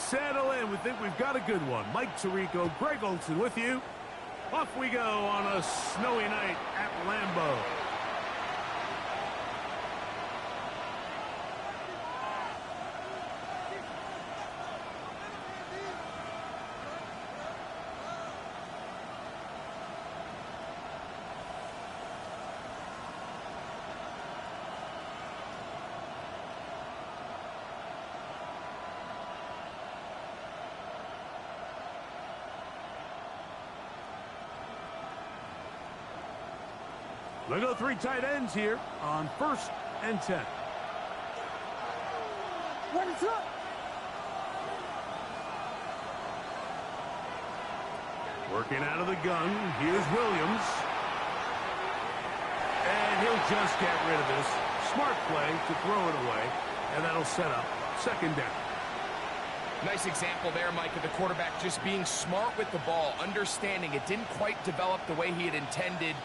settle in. We think we've got a good one. Mike Tirico, Greg Olson with you. Off we go on a snowy night at Lambeau. They go 3 tight ends here on 1st and 10. What is up? Working out of the gun. Here's Williams. And he'll just get rid of this. Smart play to throw it away. And that'll set up 2nd down. Nice example there, Mike, of the quarterback just being smart with the ball, understanding it didn't quite develop the way he had intended.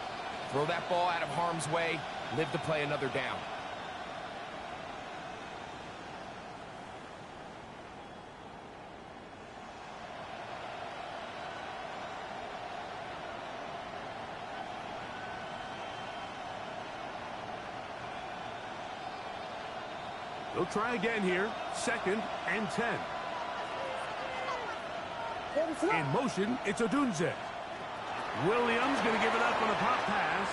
Throw that ball out of harm's way, live to play another down. They'll try again here. 2nd and 10. In motion, it's DOOOO. Williams going to give it up on a pop pass.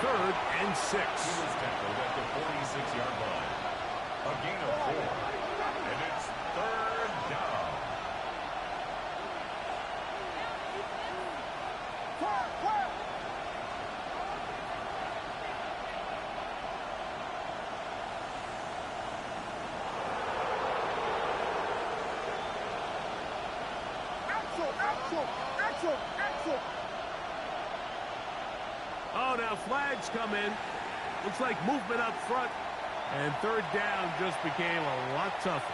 3rd and 6. He was tackled at the 46-yard line. A gain of 4. And it's 3rd down. Oh, now flags come in. Looks like movement up front. And 3rd down just became a lot tougher.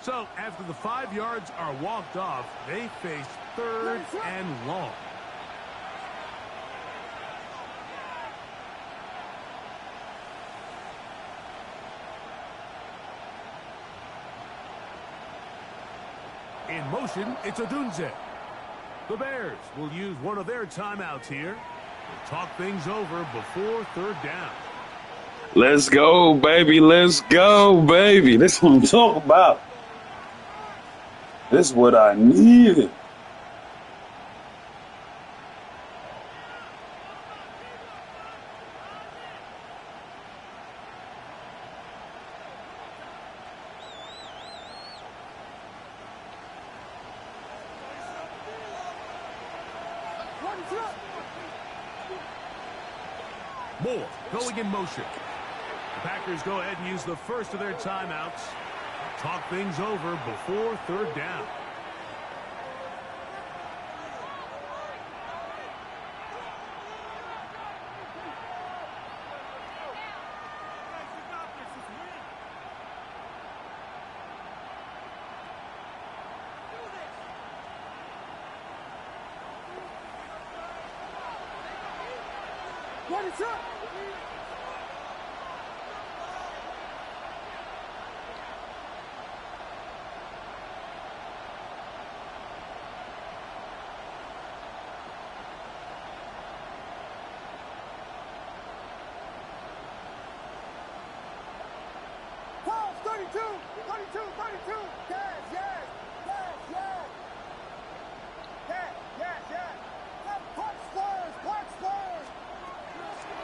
So, after the 5 yards are walked off, they face 3rd and long. In motion, it's DOOOO. The Bears will use one of their timeouts here to talk things over before 3rd down. Let's go, baby. Let's go, baby. This is what I'm talking about. This is what I needed. Moore going in motion. The Packers go ahead and use the first of their timeouts. Talk things over before 3rd down. What is up?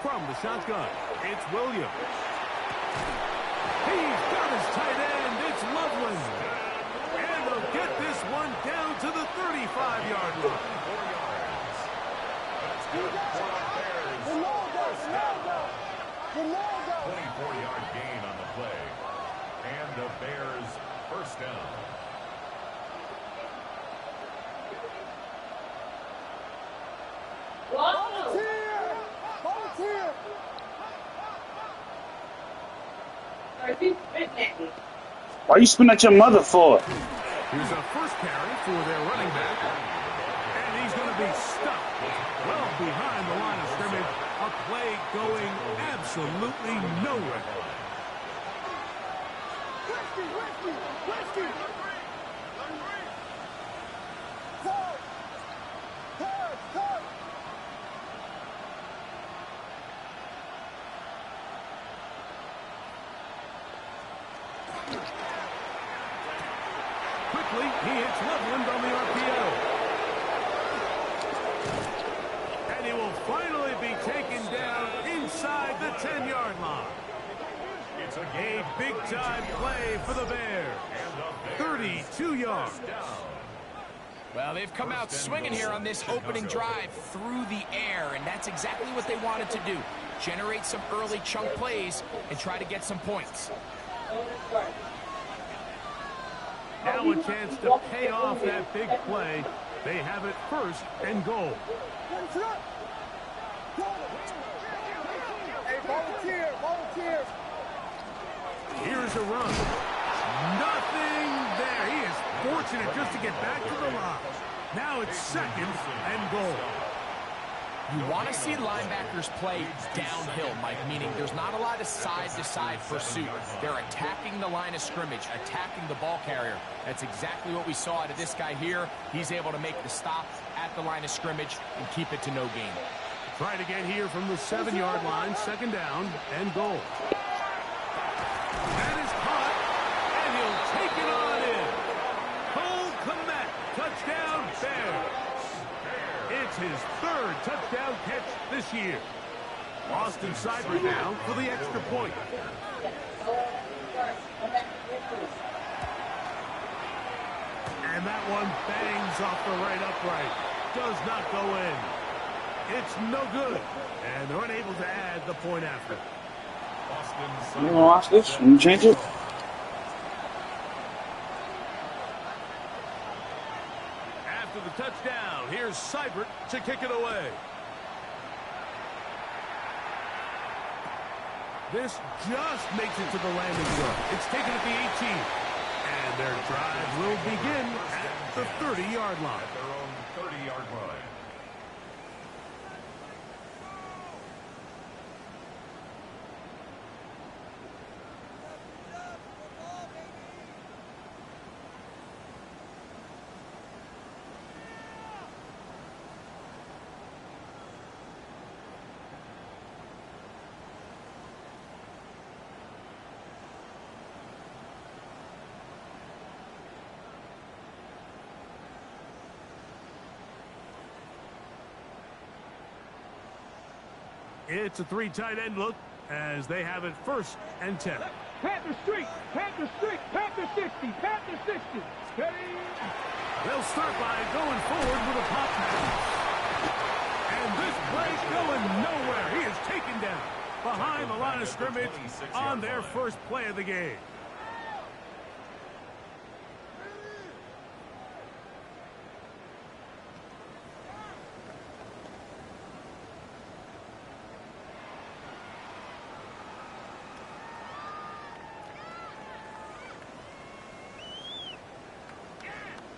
From the shotgun, it's Williams. He's got his tight end. It's Loveland. And they'll get this one down to the 35-yard line. 4 yards. That's good for the Bears. First down. 24-yard gain on the play. And the Bears first down. Why you spin at your mother for? Here's a first carry for their running back. And he's going to be stuck well behind the line of scrimmage. A play going absolutely nowhere. Quickly, he hits Loveland on the RPO. And he will finally be taken down inside the 10-yard line. It's a big-time play for the Bears. 32 yards. Well, they've come out swinging here on this opening drive through the air, and that's exactly what they wanted to do. Generate some early chunk plays and try to get some points. Now a chance to pay off that big play. They have it first and goal. Hey, volunteer. Here's a run. Nothing there. He is fortunate just to get back to the line. Now it's second and goal. You want to see linebackers play downhill, Mike, meaning there's not a lot of side-to-side pursuit. They're attacking the line of scrimmage, attacking the ball carrier. That's exactly what we saw out of this guy here. He's able to make the stop at the line of scrimmage and keep it to no gain. Try to get here from the 7-yard line, second down and goal. That is caught, and he'll take it on in. Cole Kmet, touchdown Bears. It's his third touchdown catch this year. Austin Seibert now for the extra point. And that one bangs off the right upright. Does not go in. It's no good. And they're unable to add the point after. You wanna watch this? Can you change it? After the touchdown, here's Seibert to kick it away. This just makes it to the landing zone. It's taken at the 18. And their drive will begin at the 30-yard line. At their own 30-yard line. It's a 3 tight end look as they have it first and 10. Panther Street, Panther 60, Panther 60. Steady. They'll start by going forward with a pop pass. And this play's going nowhere. He is taken down behind the line of scrimmage on their first play of the game.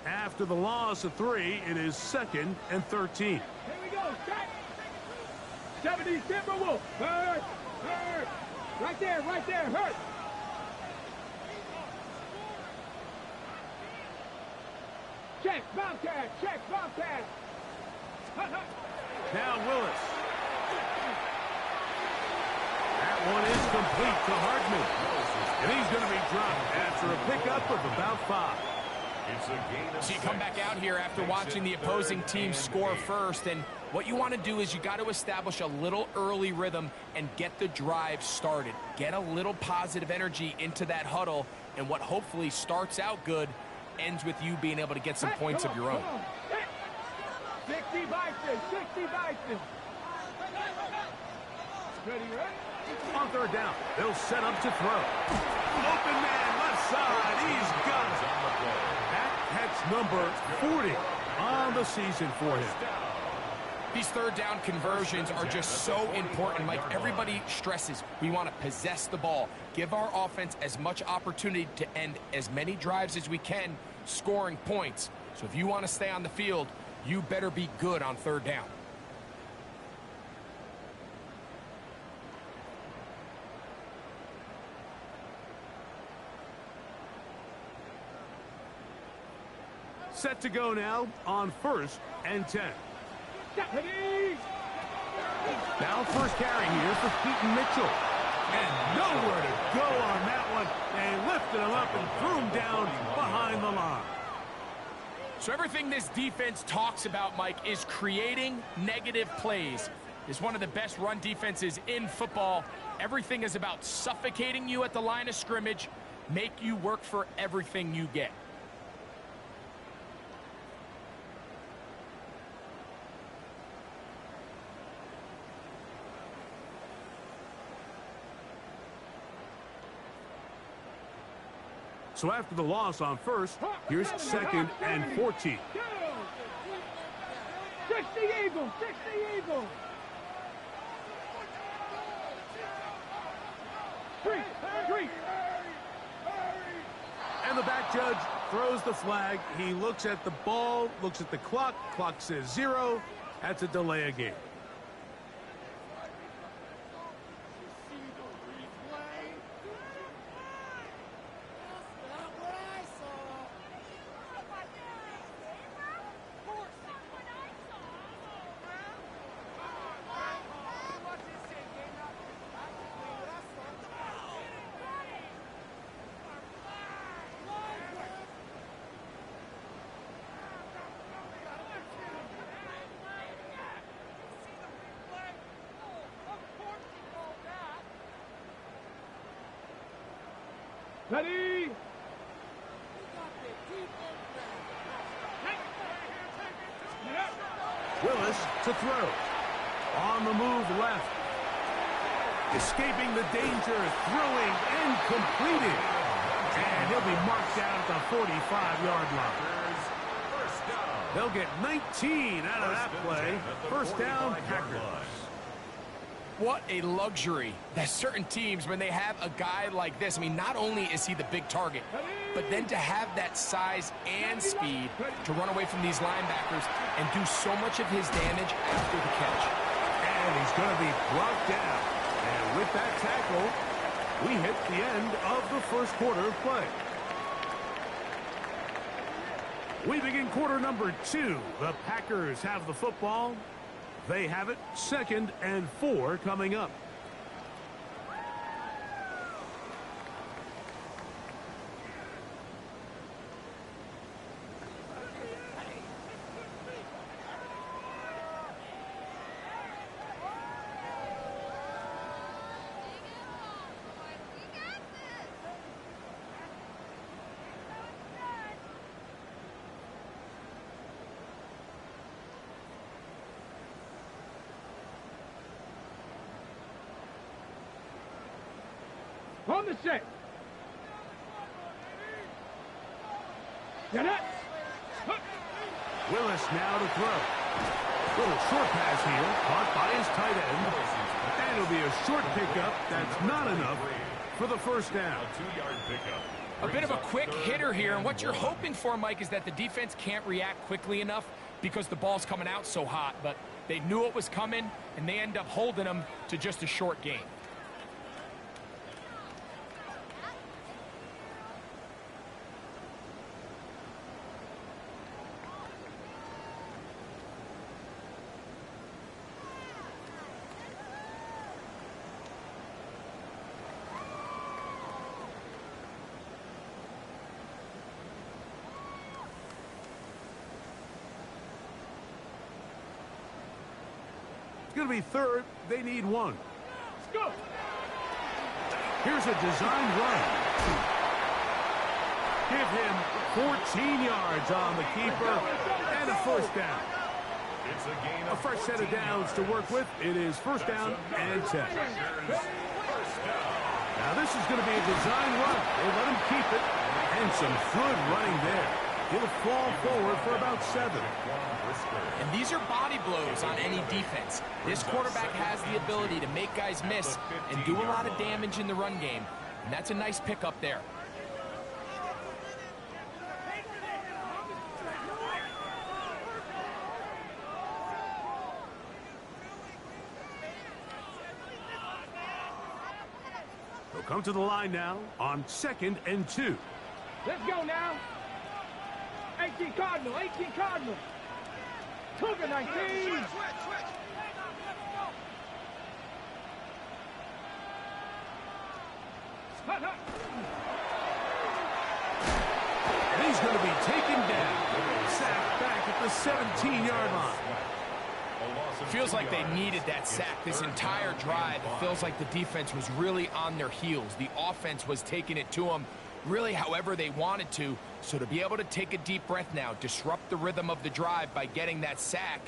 After the loss of 3, it is second and 13. Here we go, set. 70 Timberwolf. Hurt. Right there, hurt. Check, Bobcat. Now Willis. That one is complete to Hardman. And he's going to be dropped after a pickup of about 5. So you come back out here after watching the opposing team score first, and what you want to do is you got to establish a little early rhythm and get the drive started. Get a little positive energy into that huddle, and what hopefully starts out good ends with you being able to get some points of your own. 60 Bison. Ready? On third down, they'll set up to throw. Open man left side, he's got it. That catch number 40 on the season for him. These third down conversions are just so important, Mike. Everybody stresses we want to possess the ball, give our offense as much opportunity to end as many drives as we can, scoring points. So if you want to stay on the field, you better be good on third down. Set to go now on 1st and 10. Now first carry here for Keaton Mitchell. And nowhere to go on that one. They lifted him up and threw him down behind the line. So everything this defense talks about, Mike, is creating negative plays. It's one of the best run defenses in football. Everything is about suffocating you at the line of scrimmage, make you work for everything you get. So after the loss on 1st, here's 2nd and 14. 60 Eagles, 60 Eagles. 3. And the back judge throws the flag. He looks at the ball, looks at the clock. Clock says 0. That's a delay of game. Ready? Willis to throw. On the move left. Escaping the danger, throwing and completing. And he'll be marked down at the 45-yard line. They'll get 19 out of that play. First down, Packers. What a luxury that certain teams, when they have a guy like this, I mean, not only is he the big target, but then to have that size and speed to run away from these linebackers and do so much of his damage after the catch. And he's going to be brought down. And with that tackle, we hit the end of the first quarter of play. We begin quarter number 2. The Packers have the football. They have it. 2nd and 4 coming up. On the set. Get it. Willis now to throw. Little short pass here, caught by his tight end. And it'll be a short pickup. That's not enough for the first down. A 2-yard pickup. A bit of a quick hitter here, and what you're hoping for, Mike, is that the defense can't react quickly enough because the ball's coming out so hot. But they knew it was coming, and they end up holding them to just a short gain. It's going to be 3rd. They need 1. Let's go. Here's a designed run. Give him 14 yards on the keeper and a first down. It's a gain A of fresh set of 14 downs yards. to work with. It is first down and 10. Now this is going to be a design run. They let him keep it. And some good running there. He'll fall forward for about 7. And these are body blows on any defense. This quarterback has the ability to make guys miss and do a lot of damage in the run game. And that's a nice pickup there. They'll come to the line now on 2nd and 2. Let's go now. 18 Cardinal, 18 Cardinal. Cougar 19. And he's going to be taken down. Sacked back at the 17-yard line. Feels like they needed that sack this entire drive. It feels like the defense was really on their heels. The offense was taking it to them really however they wanted to. So to be able to take a deep breath now, disrupt the rhythm of the drive by getting that sack,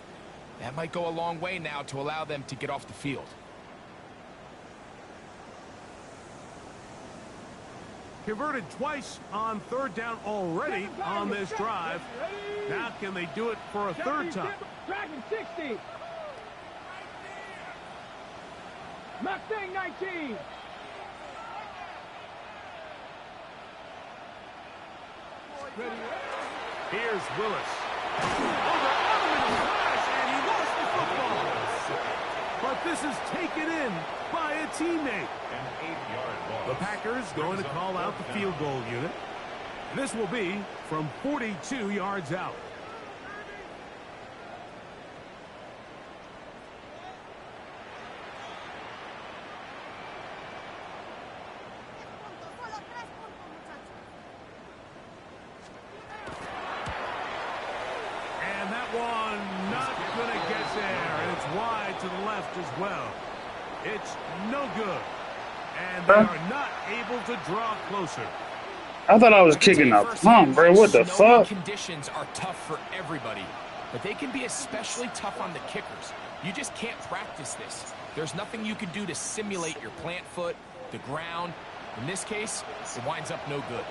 that might go a long way now to allow them to get off the field. Converted twice on 3rd down already on this drive. Now can they do it for a 3rd time? Dragon 60. Mustang 19. Here's Willis. And he lost the football. But this is taken in by a teammate. The Packers going to call out the field goal unit. This will be from 42 yards out. And that one not going to get there. And it's wide to the left as well. It's no good. And they are not able to draw closer. I thought I was kicking a punt, bro. What the fuck? Conditions are tough for everybody, but they can be especially tough on the kickers. You just can't practice this. There's nothing you can do to simulate your plant foot, the ground. In this case, it winds up no good.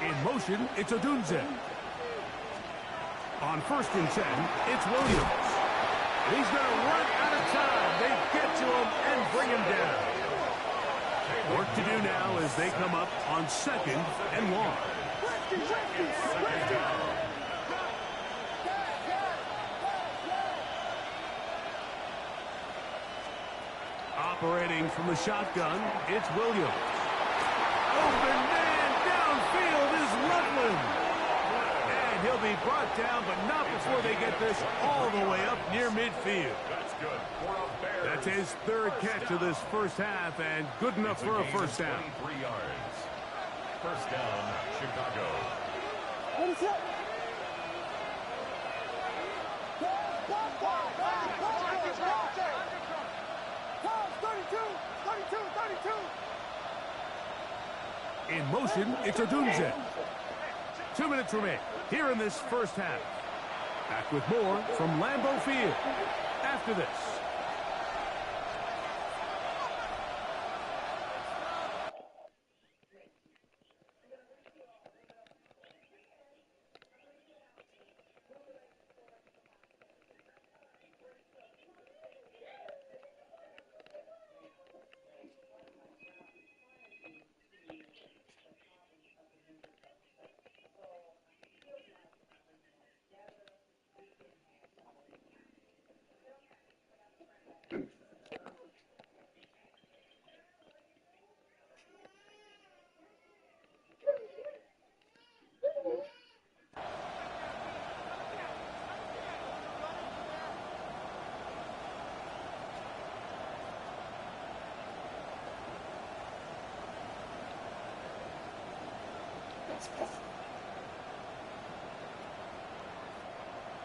In motion, it's DOOOO. On 1st and 10, it's Williams. And he's going to run out of time. They get to him and bring him down. Work to do now as they come up on 2nd and 1. Operating from the shotgun, it's Williams. Open man downfield is Loveland. And he'll be brought down, but not before they get this all the way up near midfield. That's good. That's his 3rd catch of this first half, and good enough for a first down. 23 yards. First down, Chicago. In motion, it's DOOOO. 2 minutes remain here in this first half. Back with more from Lambeau Field after this.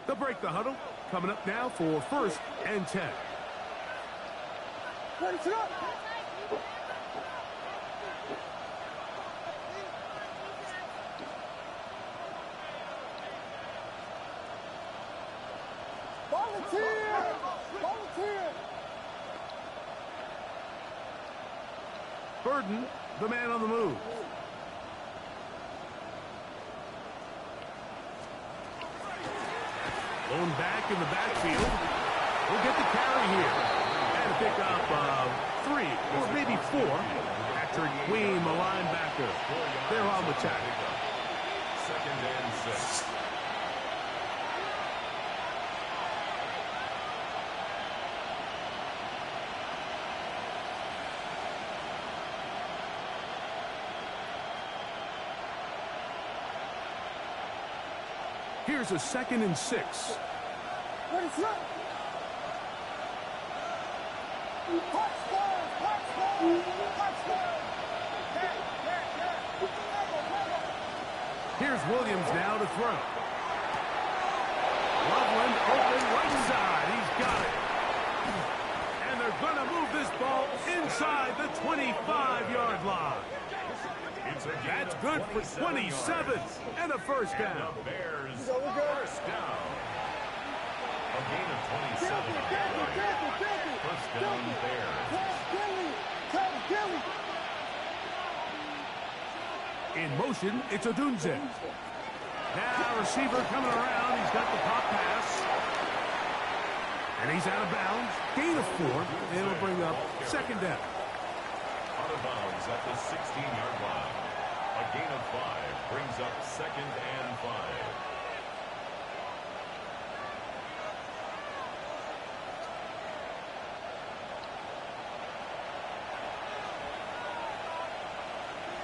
They'll break the huddle. Coming up now for 1st and 10. Burden, the man on the move. Blown back in the backfield. We'll get the carry here. And pick up 3 or maybe 4. Patrick Queen, the linebacker. They're on the tackle. 2nd and 6. Here's a 2nd and 6. What is that? Here's Williams now to throw. Loveland open right side. He's got it. And they're going to move this ball inside the 25-yard line. That's good for 27 and a first down. The Bears first down. A gain of 27. First down, Bears. In motion, it's RUNZZZ. Now receiver coming around. He's got the pop pass. And he's out of bounds. Gain of 4. It'll bring up 2nd down. Out of bounds at the 16-yard line. A gain of 5 brings up 2nd and 5.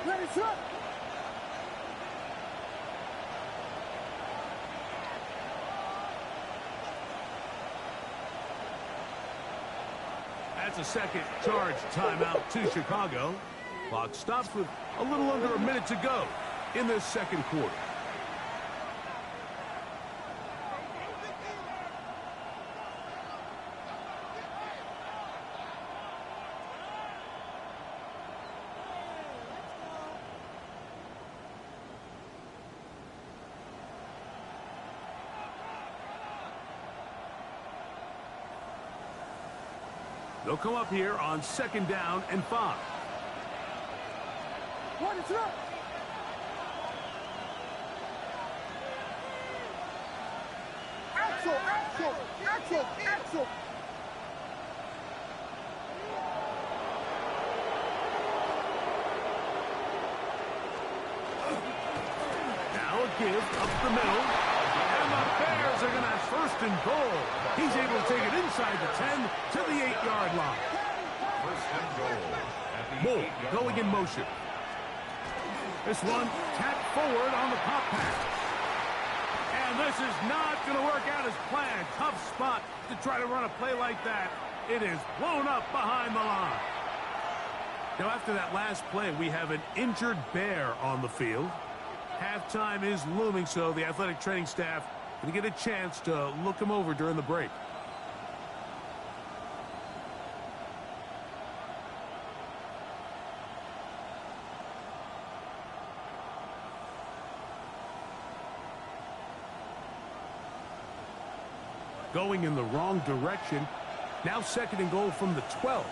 Ready, set. That's a second charge timeout to Chicago. Clock stops with a little under a minute to go in this 2nd quarter. They'll come up here on 2nd down and 5. What is that? Axel. Now a give up the middle. And the Bears are going to have 1st and goal. He's able to take it inside the 10 to the 8-yard line. 1st and goal at the Moore 8-yard going in motion. This one tapped forward on the pop pass. And this is not going to work out as planned. Tough spot to try to run a play like that. It is blown up behind the line. Now, after that last play, we have an injured Bear on the field. Halftime is looming, so the athletic training staff going to get a chance to look him over during the break. Going in the wrong direction. Now 2nd and goal from the 12.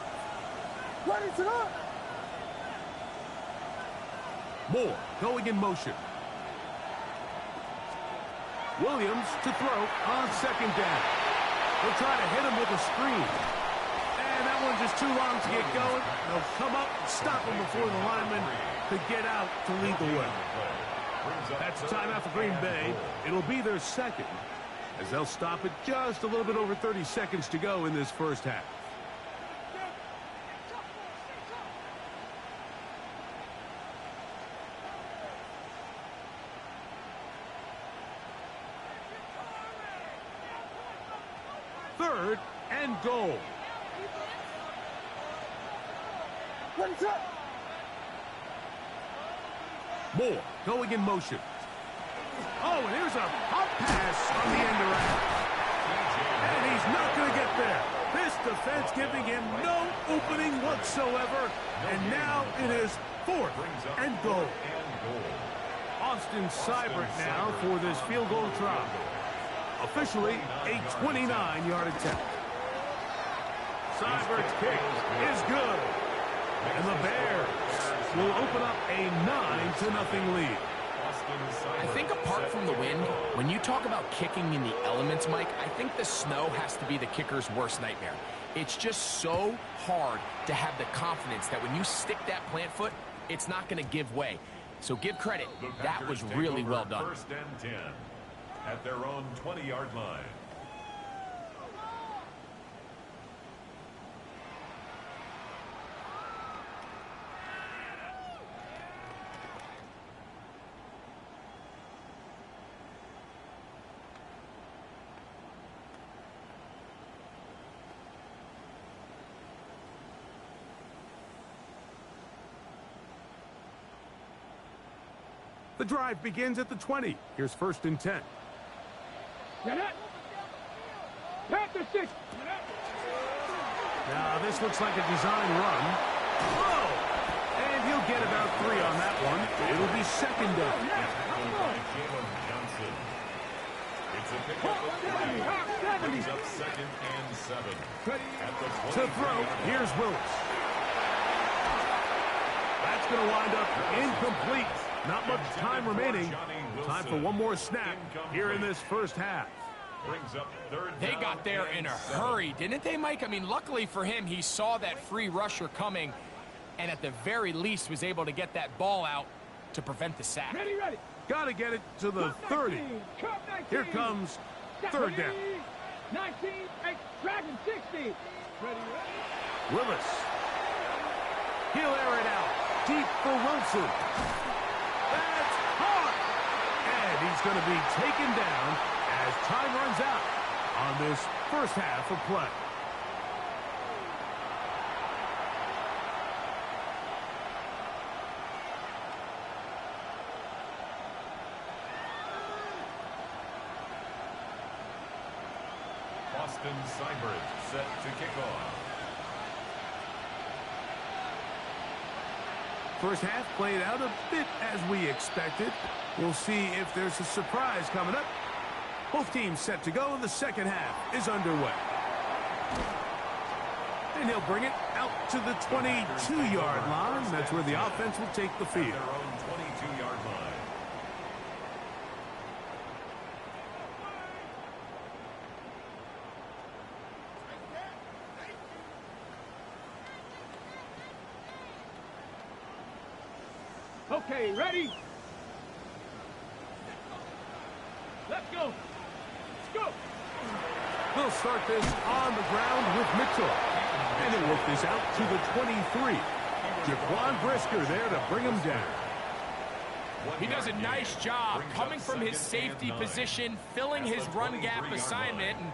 What is it up? Moore going in motion. Williams to throw on 2nd down. They'll try to hit him with a screen. And that one's just too long to get going. They'll come up and stop him before the lineman could get out to lead the way. That's a timeout for Green Bay. It'll be their 2nd, as they'll stop it just a little bit over 30 seconds to go in this first half. Third and goal. What is that? Moore going in motion. Oh, and here's a pop pass on the end around. And he's not going to get there. This defense giving him no opening whatsoever. And now it is 4th and goal. Austin Seibert now for this field goal try. Officially, a 29-yard attempt. Seibert's kick is good. And the Bears will open up a 9-0 lead. I think apart from the wind, when you talk about kicking in the elements, Mike, I think the snow has to be the kicker's worst nightmare. It's just so hard to have the confidence that when you stick that plant foot, it's not going to give way. So give credit. That was really well done. First and 10 at their own 20-yard line. The drive begins at the 20. Here's first and 10. Now, this looks like a design run. Oh! And he'll get about 3 on that one. It'll be second down. It's a pickup of 3. Brings up second and 7. To throw, here's Willis. That's going to wind up incomplete. Not much time remaining. Time for one more snap here in this first half. They got there in a hurry, didn't they, Mike? I mean, luckily for him, he saw that free rusher coming and at the very least was able to get that ball out to prevent the sack. Ready. Got to get it to the 30. Here comes third down. 19, dragon 60. Willis. He'll air it out. Deep for Wilson. That's hard. And he's going to be taken down as time runs out on this first half of play. Austin Seibert set to kick off. First half played out a bit as we expected. We'll see if there's a surprise coming up. Both teams set to go, and the second half is underway. And he'll bring it out to the 22-yard line. That's where the offense will take the field. Their own 22-yard line. Okay, ready? Let's go. They'll start this on the ground with Mitchell. And they'll work this out to the 23. Jaquan Brisker there to bring him down. He does a nice job coming from his safety position, filling his run gap assignment, and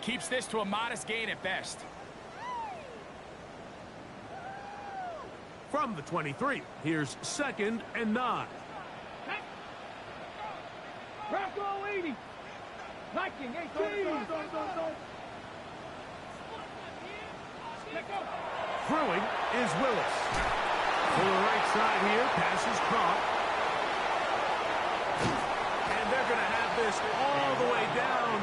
keeps this to a modest gain at best. From the 23, here's second and 9. Bronco 80. Viking 18. Throwing is Willis. To the right side here, pass is caught. And they're going to have this all the way down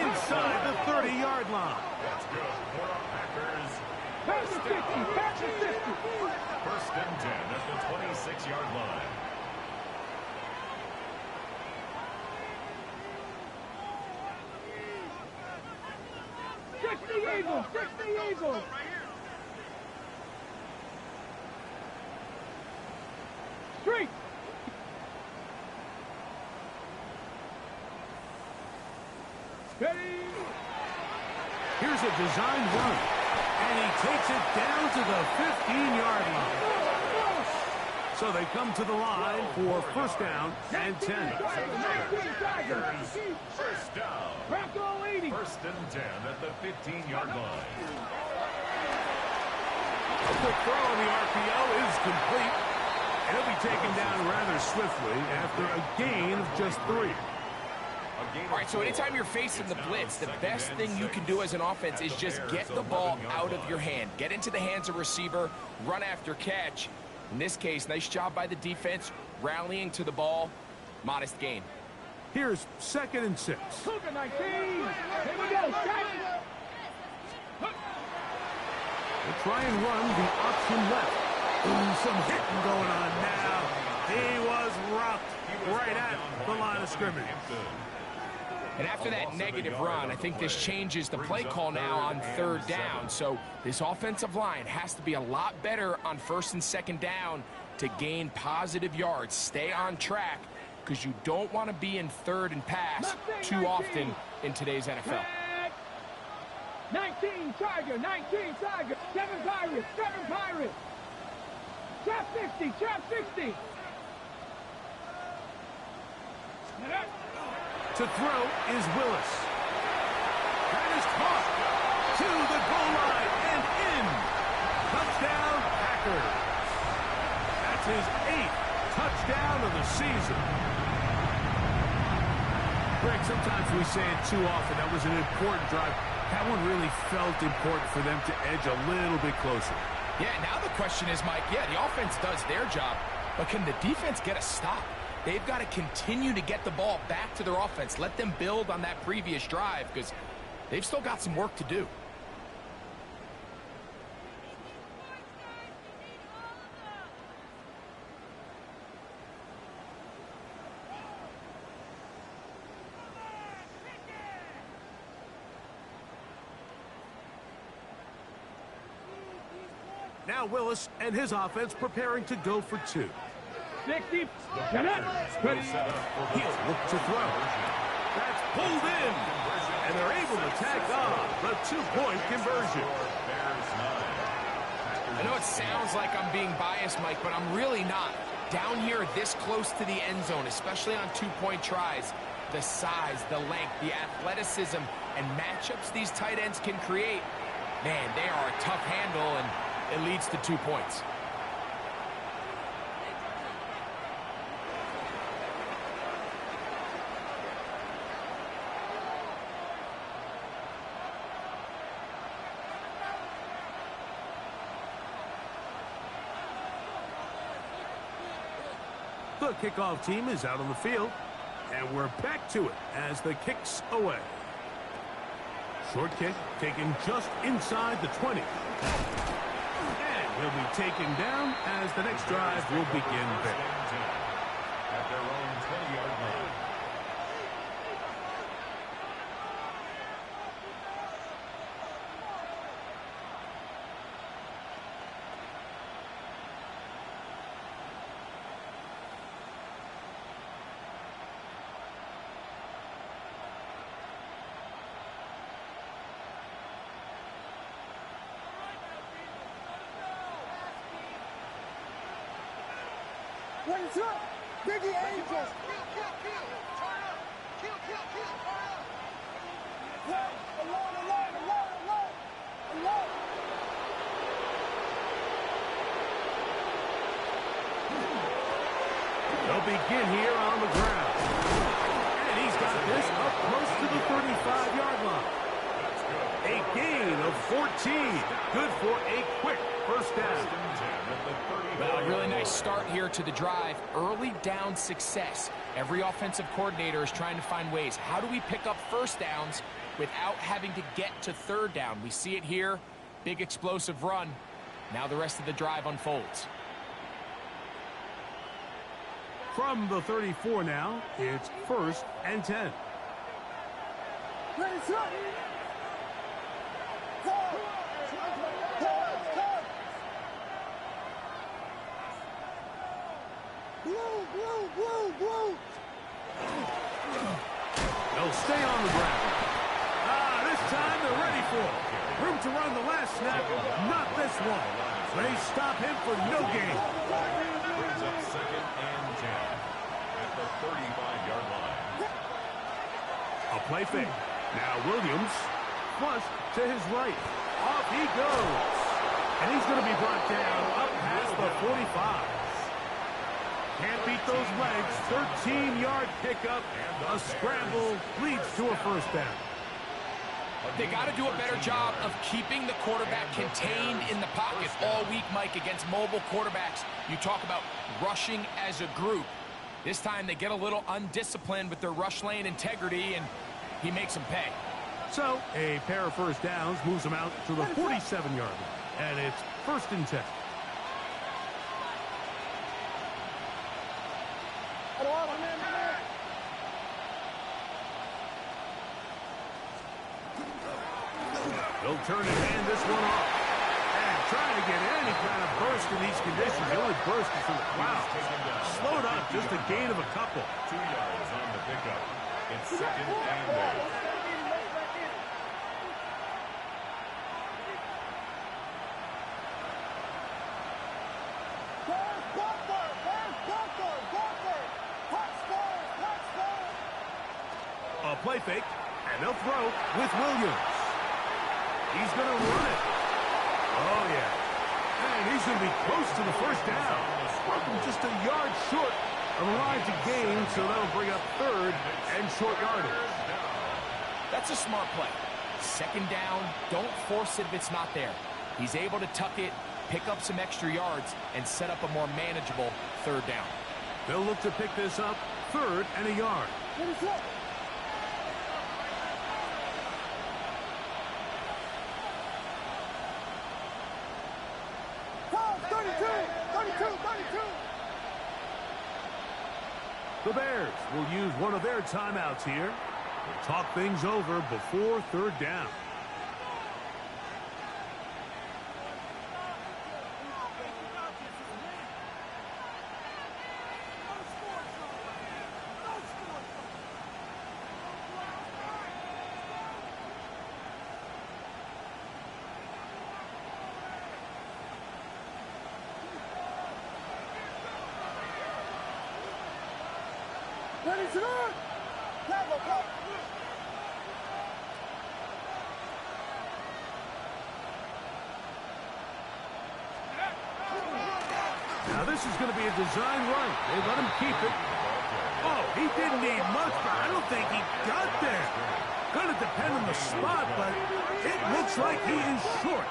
inside the 30-yard line. That's good for our Packers. Pass the 50. Pass the 50. First and 10 at the 26-yard line. Eagles. Street. Steady. Here's a design run. And he takes it down to the 15-yard line. So they come to the line for first down and 10. First down. Bronco 80. First and 10 at the 15-yard line. A quick throw on the RPO is complete. And he'll be taken down rather swiftly after a gain of just 3. All right, so anytime you're facing the blitz, the best thing you can do as an offense is just get the ball out of your hand. Get into the hands of receiver, run after catch. In this case, nice job by the defense, rallying to the ball. Modest gain. Here's 2nd and 6. Cougar 19. Here we go. We'll try and run the option left. Ooh, some hitting going on now. He was rocked right at the line of scrimmage. And after that negative run, I think this changes the play call now on 3rd down. So this offensive line has to be a lot better on 1st and 2nd down to gain positive yards. Stay on track, because you don't want to be in 3rd and pass too often in today's NFL. 19 Tiger, 19 Tiger, 7 Pirates, 7 Pirates. Trap 60, trap 60. To throw is Willis. That is caught to the goal line and in. Touchdown, Packers. That's his 8th touchdown of the season. Greg, sometimes we say it too often. That was an important drive. That one really felt important for them to edge a little bit closer. Yeah, now the question is, Mike, yeah, the offense does their job, but can the defense get a stop? They've got to continue to get the ball back to their offense. Let them build on that previous drive, because they've still got some work to do. Now Willis and his offense preparing to go for 2. 60. Shut up. Ready. He'll look to throw. That's pulled in. And they're able to tack on the 2-point conversion. I know it sounds like I'm being biased, Mike, but I'm really not. Down here this close to the end zone, especially on 2-point tries, the size, the length, the athleticism, and matchups these tight ends can create, man, they are a tough handle, and it leads to 2 points. The kickoff team is out on the field, and we're back to it as the kick's away. Short kick taken just inside the 20. And he'll be taken down as the next drive will begin there. At their own 20-yard line. What is up? Biggie Angels. Kill. Turn up. Kill. Alone. They'll begin here on the ground. And he's got this up close to the 35-yard line. A gain of 14. Good for a quick first down. Well, a really nice start here to the drive. Early down success. Every offensive coordinator is trying to find ways. How do we pick up first downs without having to get to 3rd down? We see it here. Big explosive run. Now the rest of the drive unfolds. From the 34 now, it's 1st and 10. Ready, set. Blue. They'll stay on the ground. This time they're ready for it. Room to run the last snap, not this one. They stop him for no gain. Brings up 2nd and 10 at the 35-yard line. A play fake. Now Williams, flush to his right. Off he goes. And he's going to be brought down up past the 45. Can't beat those legs. 13-yard pickup. A scramble leads to a first down. They got to do a better job of keeping the quarterback contained in the pocket all week, Mike, against mobile quarterbacks. You talk about rushing as a group. This time they get a little undisciplined with their rush lane integrity, and he makes them pay. So a pair of first downs moves them out to the 47-yard line, and it's 1st and 10. They'll turn and hand this one off. And trying to get any kind of burst in these conditions. The only burst is from the cloud. Slowed up, just a gain of a couple. 2 yards on the pickup. It's 2nd and 8. A play fake, and they'll throw with Williams. He's going to run it. Oh, yeah. And he's going to be close to the first down. Just a yard short of a line to gain, so that'll bring up 3rd and short yardage. That's a smart play. 2nd down, don't force it if it's not there. He's able to tuck it, pick up some extra yards, and set up a more manageable 3rd down. They'll look to pick this up 3rd and a yard. The Bears will use one of their timeouts here to talk things over before 3rd down. Now this is going to be a design run. They let him keep it. Oh, he didn't need much, but I don't think he got there. Going to depend on the spot, but it looks like he is short.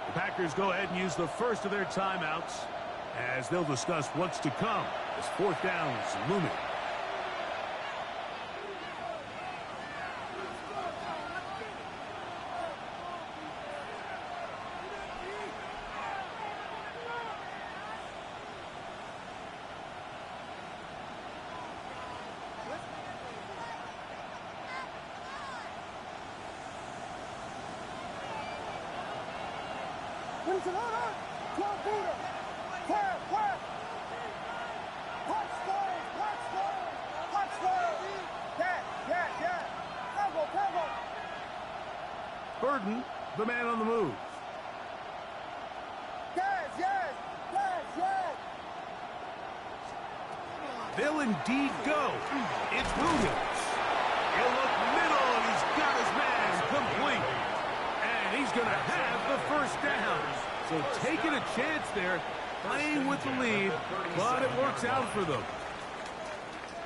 The Packers go ahead and use the first of their timeouts as they'll discuss what's to come as 4th down is looming. Burden, the man on the move. They'll indeed go. It's Williams. He'll look middle, and he's got his man complete. And he's going to have the 1st down. So taking a chance there, playing with the lead, but it works out for them.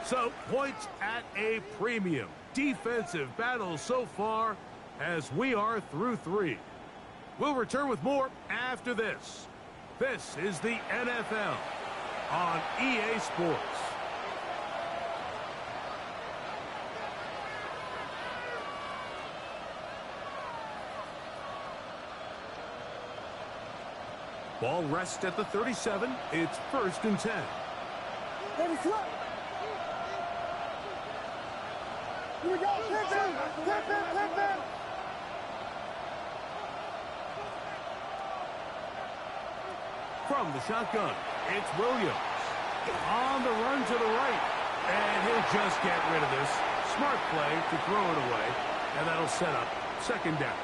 So points at a premium. Defensive battle so far as we are through 3. We'll return with more after this. This is the NFL on EA Sports. Ball rests at the 37. It's 1st and 10. Here we go. Pippin. From the shotgun, it's Williams. On the run to the right. And he'll just get rid of this. Smart play to throw it away. And that'll set up 2nd down.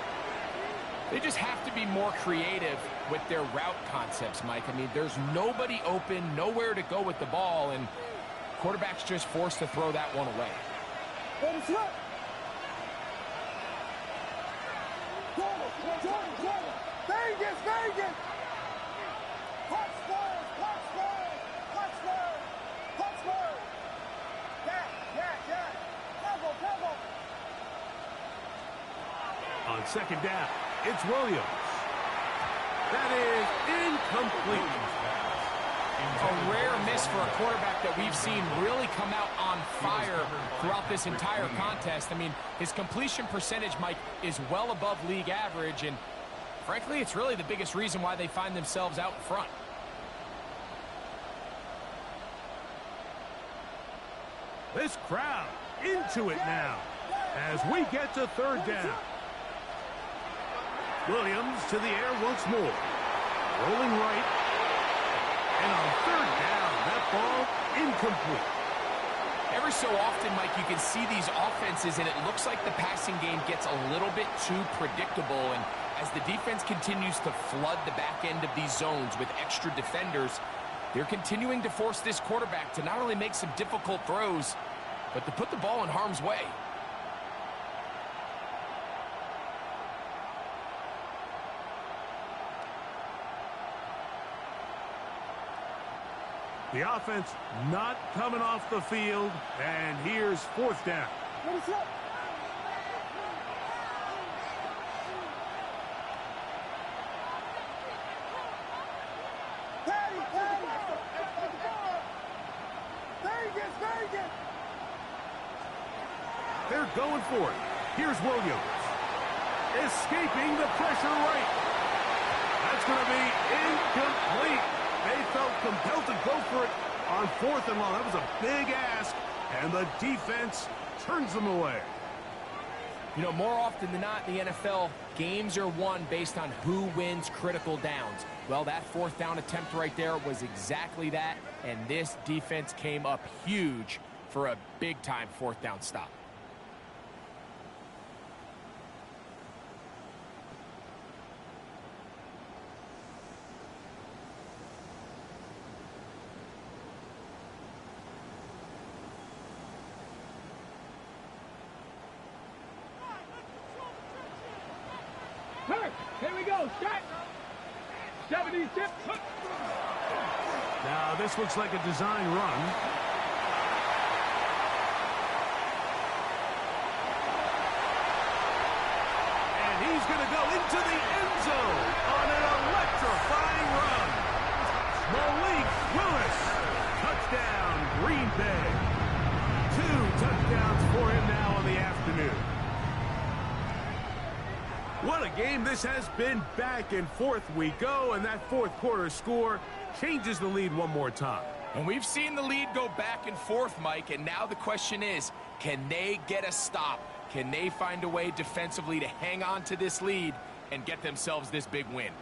They just have to be more creative with their route concepts, Mike. I mean, there's nobody open, nowhere to go with the ball, and quarterback's just forced to throw that one away. Vegas! second down. It's Williams. That is incomplete. A rare miss for a quarterback that we've seen really come out on fire throughout this entire contest. I mean, his completion percentage, Mike, is well above league average, and frankly, it's really the biggest reason why they find themselves out front. This crowd into it now as we get to third down. Williams to the air once more. Rolling right. And on third down, that ball incomplete. Every so often, Mike, you can see these offenses, and it looks like the passing game gets a little bit too predictable. And as the defense continues to flood the back end of these zones with extra defenders, they're continuing to force this quarterback to not only make some difficult throws, but to put the ball in harm's way. The offense not coming off the field, and here's fourth down. They're going for it. Here's Williams. Escaping the pressure right. That's going to be incomplete. They felt compelled to go for it on fourth and long. That was a big ask, and the defense turns them away. You know, more often than not in the NFL, games are won based on who wins critical downs. Well, that fourth down attempt right there was exactly that, and this defense came up huge for a big-time fourth down stop. Here we go, set. 70 tip. Now, this looks like a design run. And he's going to go into the end zone on an electrifying run. Malik Willis. Touchdown, Green Bay. 2 touchdowns for him now on the afternoon. What a game this has been. Back and forth we go, and that fourth quarter score changes the lead one more time. And we've seen the lead go back and forth, Mike, and now the question is, can they get a stop? Can they find a way defensively to hang on to this lead and get themselves this big win?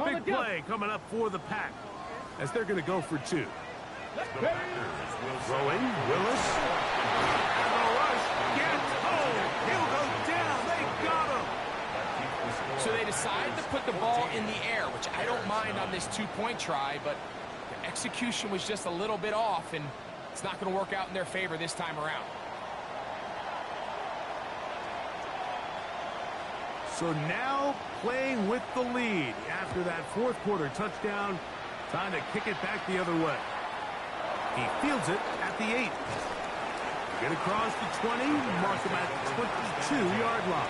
Big play coming up for the Pack as they're going to go for 2. Throwing, Willis. And the rush gets home. He'll go down. They got him. So they decide to put the ball in the air, which I don't mind on this 2-point try, but the execution was just a little bit off, and it's not going to work out in their favor this time around. So now playing with the lead after that fourth quarter touchdown, trying to kick it back the other way. He fields it at the 8. Get across the 20, mark him at 22-yard line.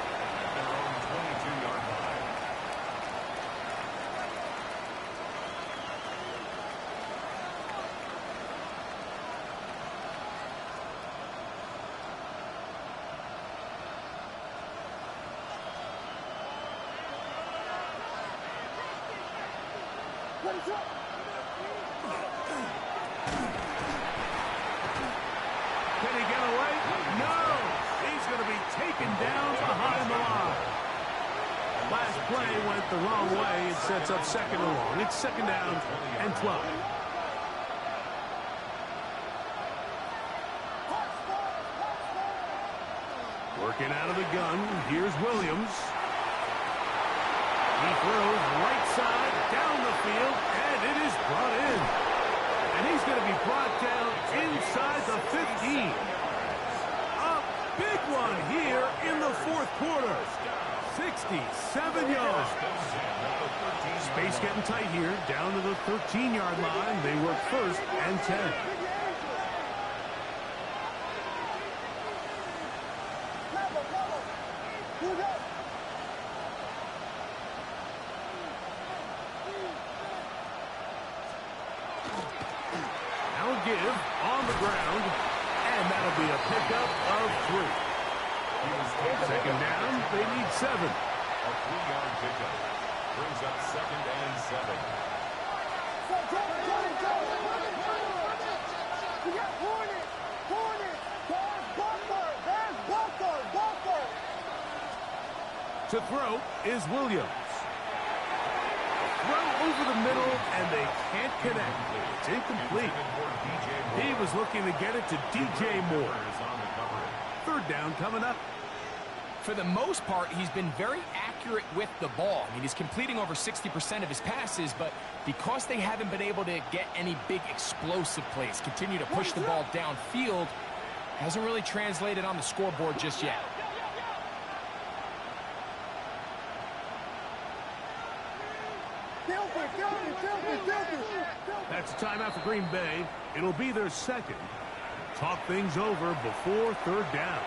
Can he get away? No! He's going to be taken down behind the line. Last play went the wrong way. It sets up second and long. It's second down and 12. Working out of the gun. Here's Williams. He throws right side down the field, and it is brought in. And he's going to be brought down inside the 15. A big one here in the fourth quarter. 67 yards. Space getting tight here. Down to the 13-yard line. They work first and 10. Now a give on the ground, and that'll be a pickup of 3. Second down, they need 7. A 3-yard pickup brings up 2nd and 7. To throw is Williams. Throw over the middle, and they can't connect. It's incomplete. He was looking to get it to DJ Moore. 3rd down coming up. For the most part, he's been very accurate with the ball. I mean, he's completing over 60% of his passes, but because they haven't been able to get any big explosive plays, continue to push the ball downfield, hasn't really translated on the scoreboard just yet. That's a timeout for Green Bay. It'll be their 2nd. Talk things over before 3rd down.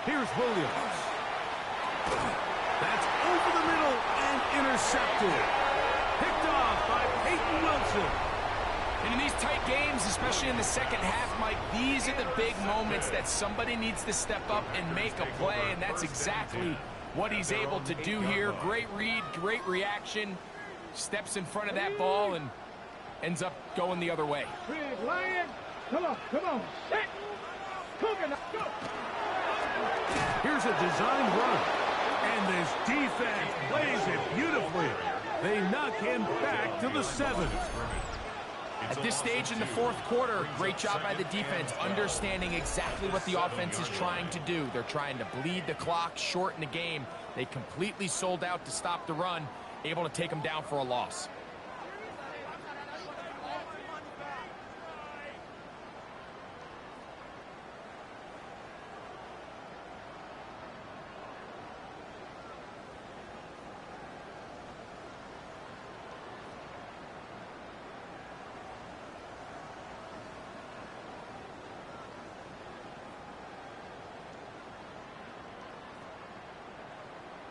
Here's Williams. That's over the middle and intercepted. Picked off by Peyton Wilson. And in these tight games, especially in the second half, Mike, these are the big moments that somebody needs to step up and make a play, and that's exactly what he's able to do here. Great read, great reaction. Steps in front of that ball and ends up going the other way. Big Lion. Come on. Set. Cooking. Go. Here's a design run. And this defense plays it beautifully. They knock him back to the 7. At this stage in the 4th quarter, great job by the defense, understanding exactly what the offense is trying to do. They're trying to bleed the clock, shorten the game. They completely sold out to stop the run, able to take them down for a loss.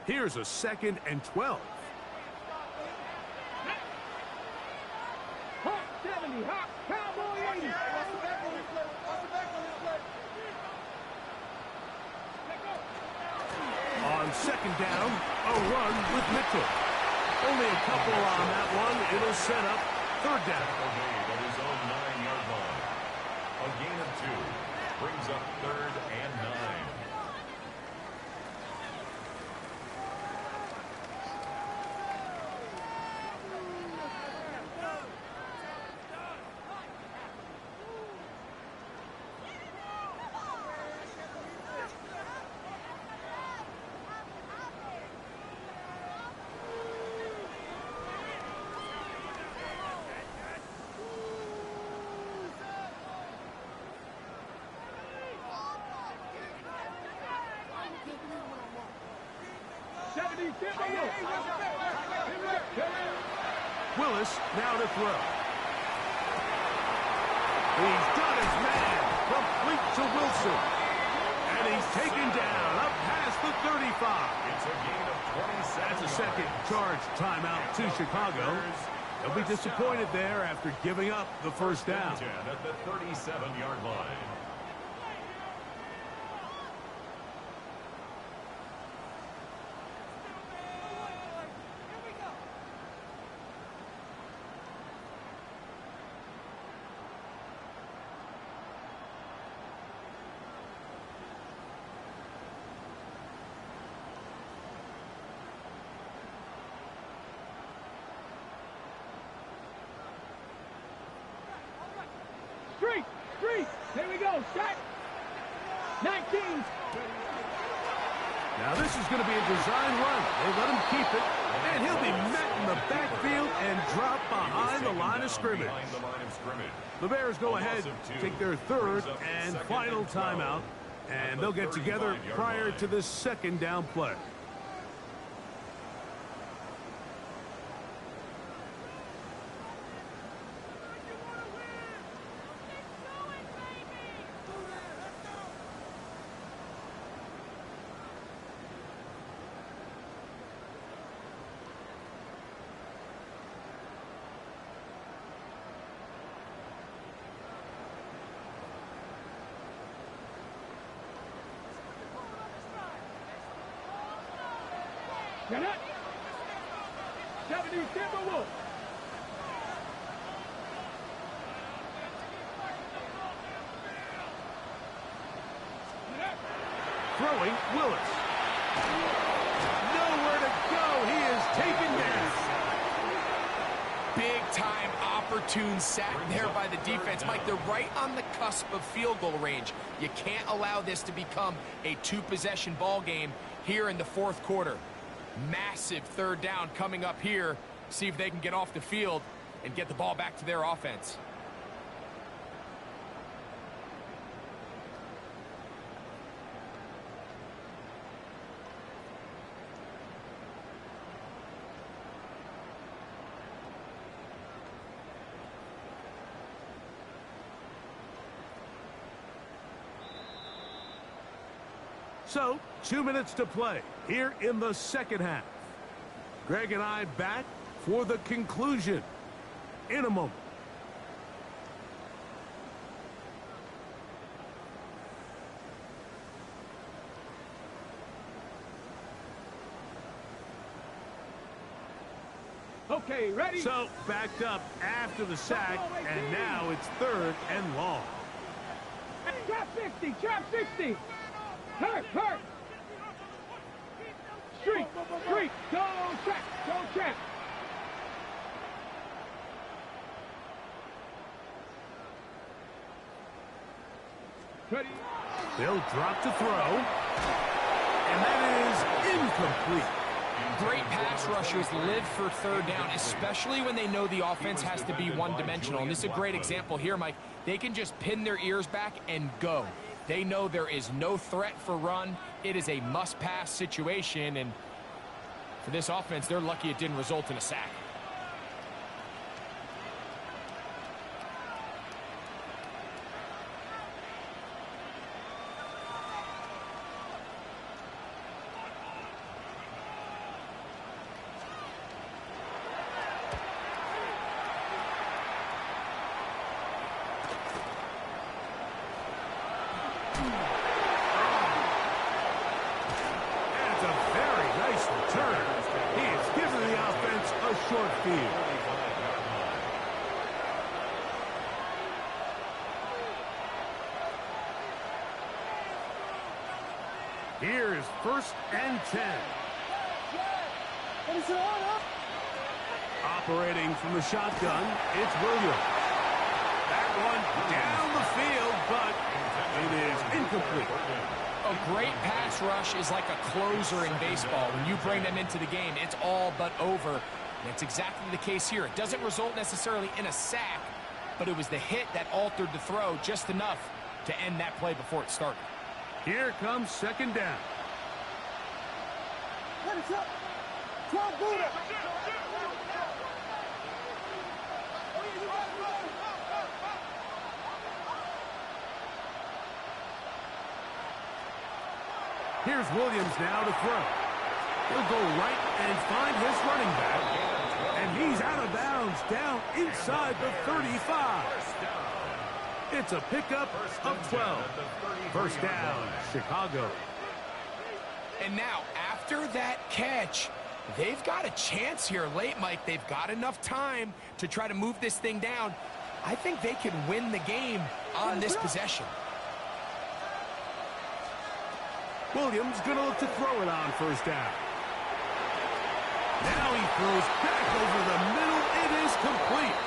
Here's a 2nd and 12. Hawk 70. Hawk. Cowboy 80. On 2nd down, a run with Mitchell. Only a couple on that one. It'll set up 3rd down. At his own 9-yard line. A gain of 2 brings up 3rd and 9. Willis now to throw. He's got his man. Complete to Wilson. And he's taken down up past the 35. It's a gain of 27. That's a 2nd charge timeout to Chicago. They'll be disappointed there after giving up the 1st down. At the 37-yard line. Street. Here we go. Set. 19. Now this is going to be a design run. They let him keep it, and he'll be met in the backfield of scrimmage. Behind the line of scrimmage. The Bears go A ahead, loss of 2 take their third brings up and second final and 12 timeout, at and the they'll get together 35-yard prior line. to this second down play. Get it. 70 Timberwolves. Throwing, Willis. Nowhere to go. He is taken down. Big time opportune sack there by the defense. Mike, they're right on the cusp of field goal range. You can't allow this to become a 2-possession ball game here in the fourth quarter. Massive third down coming up here. See if they can get off the field and get the ball back to their offense. So, 2 minutes to play here in the second half. Greg and I back for the conclusion in a moment. Okay, ready? So, backed up after the sack, and now it's third and long. Trap 60, trap 60. Hurt, hurt. Streak, streak. Go trap, go trap. Ready? They'll drop to throw, and that is incomplete. Great pass rushers live for third down, especially when they know the offense has to be one-dimensional. And this is a great example here, Mike. They can just pin their ears back and go. They know there is no threat for run. It is a must-pass situation, and for this offense, they're lucky it didn't result in a sack. That's a very nice return. He has given the offense a short field. Here's first and 10. Operating from the shotgun, it's Williams. That one down the field, but it is incomplete. A great pass rush is like a closer in baseball. When you bring them into the game, it's all but over. And it's exactly the case here. It doesn't result necessarily in a sack, but it was the hit that altered the throw just enough to end that play before it started. Here comes second down. Here's Williams now to throw. He'll go right and find his running back. And he's out of bounds down inside the 35. It's a pickup of 12. First down, Chicago. And now, after that catch, they've got a chance here late, Mike. They've got enough time to try to move this thing down. I think they can win the game on this possession. Williams going to look to throw it on first down. Now he throws back over the middle. It is complete.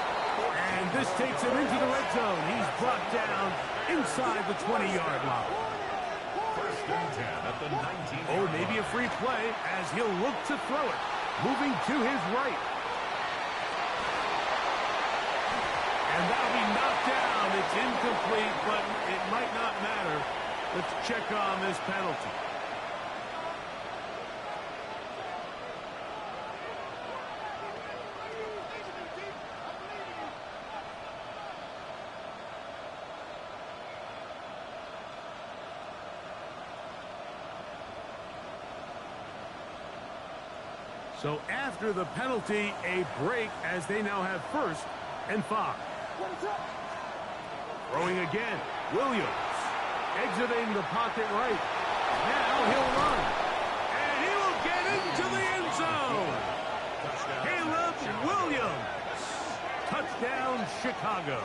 And this takes him into the red zone. He's brought down inside the 20-yard line. First and 10 at the 19. Or maybe a free play as he'll look to throw it. Moving to his right. And that'll be knocked down. It's incomplete, but it might not matter. Let's check on this penalty. So after the penalty, a break as they now have 1st and 5. Throwing again, Williams. Exiting the pocket right. Now he'll run. And he will get into the end zone. Caleb Williams. Touchdown, Chicago.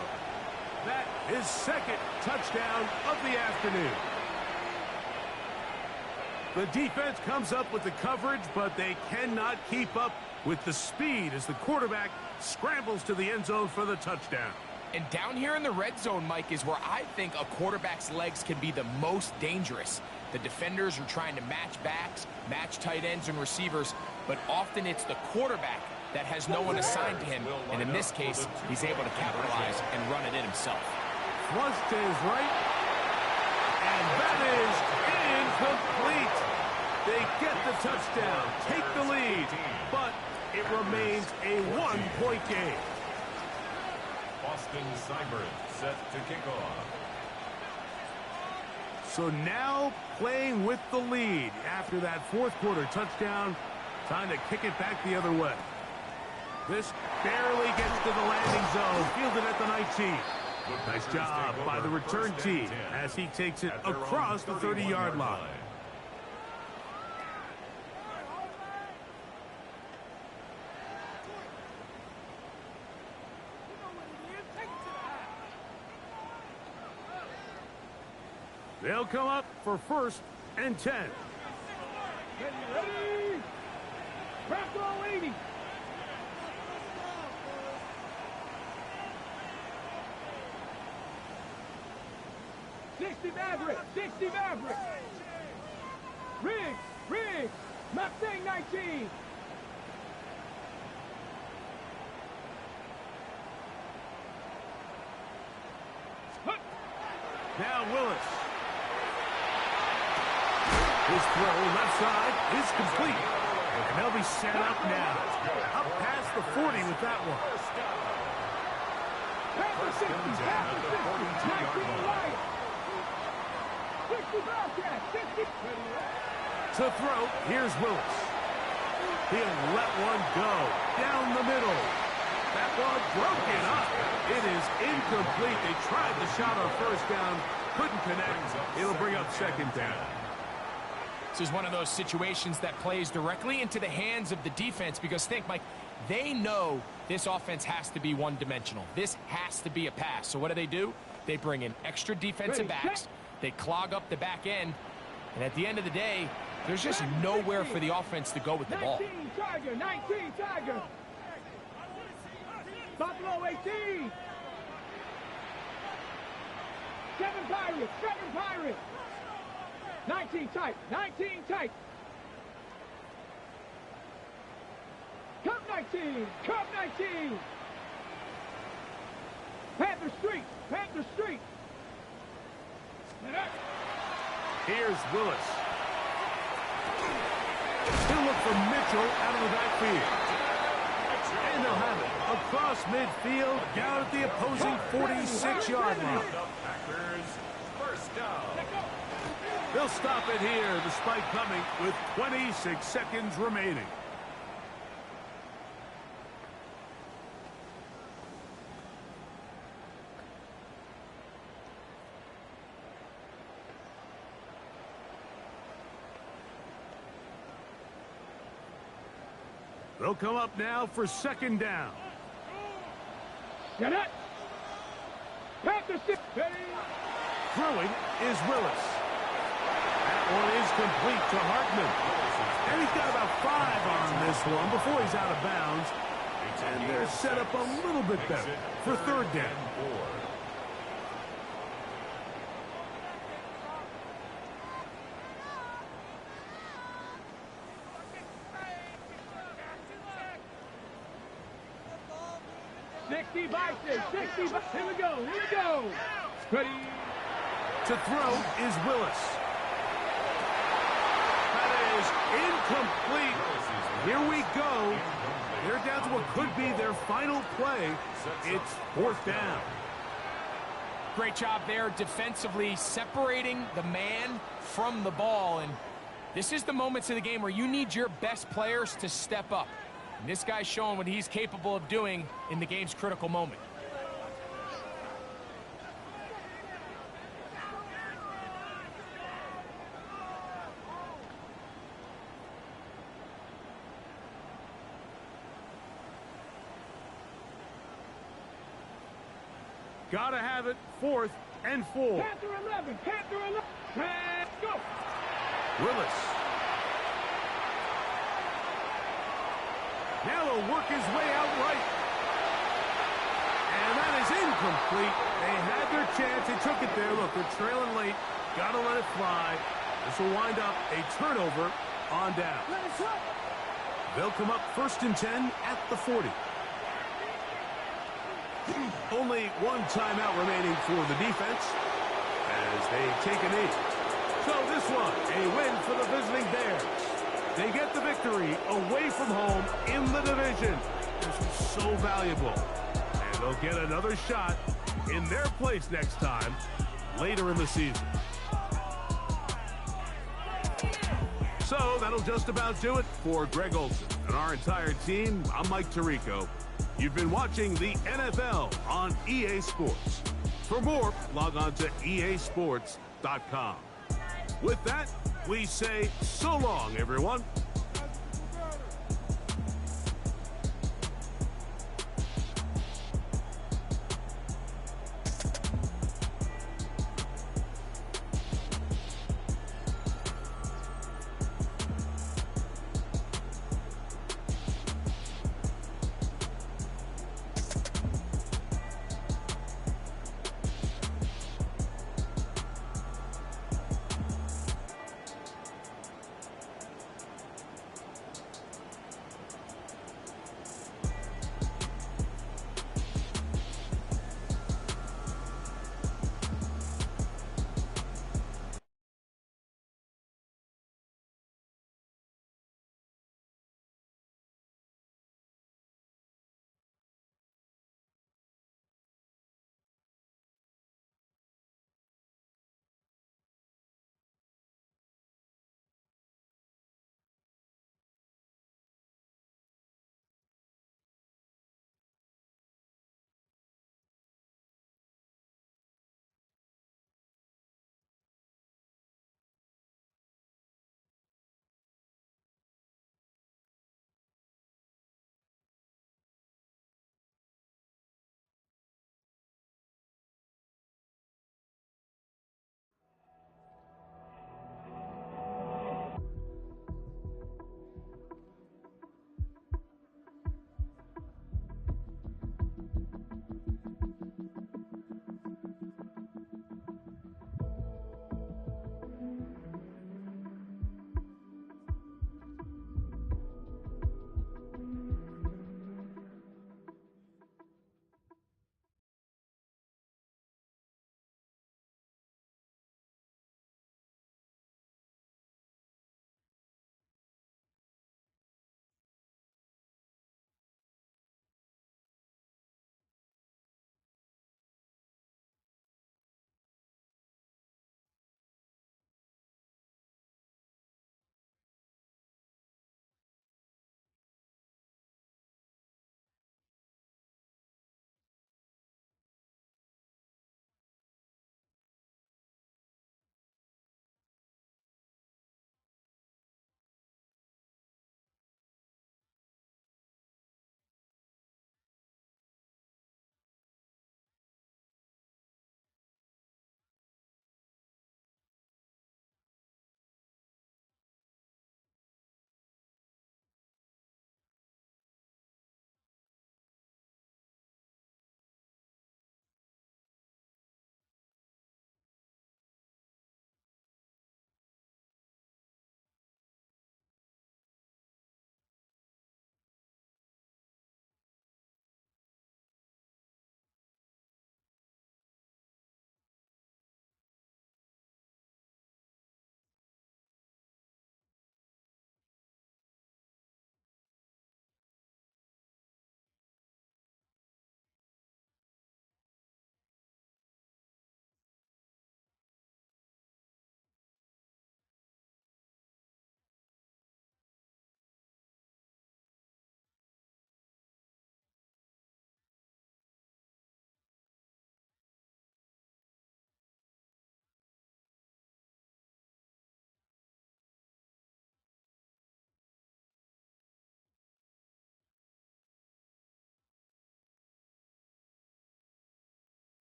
That is 2nd touchdown of the afternoon. The defense comes up with the coverage, but they cannot keep up with the speed as the quarterback scrambles to the end zone for the touchdown. And down here in the red zone, Mike, is where I think a quarterback's legs can be the most dangerous. The defenders are trying to match backs, match tight ends and receivers, but often it's the quarterback that has no one assigned to him. And in this case, he's able to capitalize and run it in himself. Flush to his right. And that is incomplete. They get the touchdown, take the lead, but it remains a 1-point game. Austin Seibert set to kick off. So now playing with the lead after that 4th quarter touchdown, time to kick it back the other way. This barely gets to the landing zone, fielded at the 19. Nice job by the return team as he takes it across the 30-yard line. They'll come up for 1st and 10. Ready? Back row 80. Maverick, 60 Maverick. Riggs, Mustang 19. Now Willis. His throw left side is complete. And they'll be set up now. Up past the 40 with that one. Past the 60, past the 60, 19 right. 60 Bobcat, 60. To throw, here's Willis. He'll let one go. Down the middle. That ball broken up. It is incomplete. They tried the shot on 1st down. Couldn't connect. It'll bring up 2nd down. This is one of those situations that plays directly into the hands of the defense because think, Mike, they know this offense has to be one-dimensional. This has to be a pass. So what do? They bring in extra defensive backs. They clog up the back end. And at the end of the day, there's just nowhere for the offense to go with the ball. 19 Tiger. Buffalo 18. 7 Pirates. 19 tight. Cup 19. Panther Street. Here's Willis. He'll look for Mitchell out of the backfield. And they'll have it across midfield, down at the opposing 46-yard line. They'll stop it here, despite coming with 26 seconds remaining. They'll come up now for 2nd down. Get it. Panther Street. Throwing is Willis. That one is complete to Hartman. And he's got about 5 on this one before he's out of bounds. And they're set up a little bit better for 3rd down. 60 by 6, 60 by... Here we go, here we go. Ready. To throw is Willis. That is incomplete. Here we go. They're down to what could be their final play. It's 4th down. Great job there defensively, separating the man from the ball. And this is the moments of the game where you need your best players to step up. And this guy's showing what he's capable of doing in the game's critical moment. Gotta have it. 4th and 4. Panther 11, Panther 11. And go. Willis. Now he'll work his way out right. And that is incomplete. They had their chance. They took it there. Look, they're trailing late. Gotta let it fly. This will wind up a turnover on down. They'll come up 1st and 10 at the 40. Only one timeout remaining for the defense as they take a knee. So this one, a win for the visiting Bears. They get the victory away from home in the division. This is so valuable. And they'll get another shot in their place next time later in the season. So that'll just about do it for Greg Olson and our entire team. I'm Mike Tirico. You've been watching the NFL on EA Sports. For more, log on to easports.com. With that, we say so long, everyone.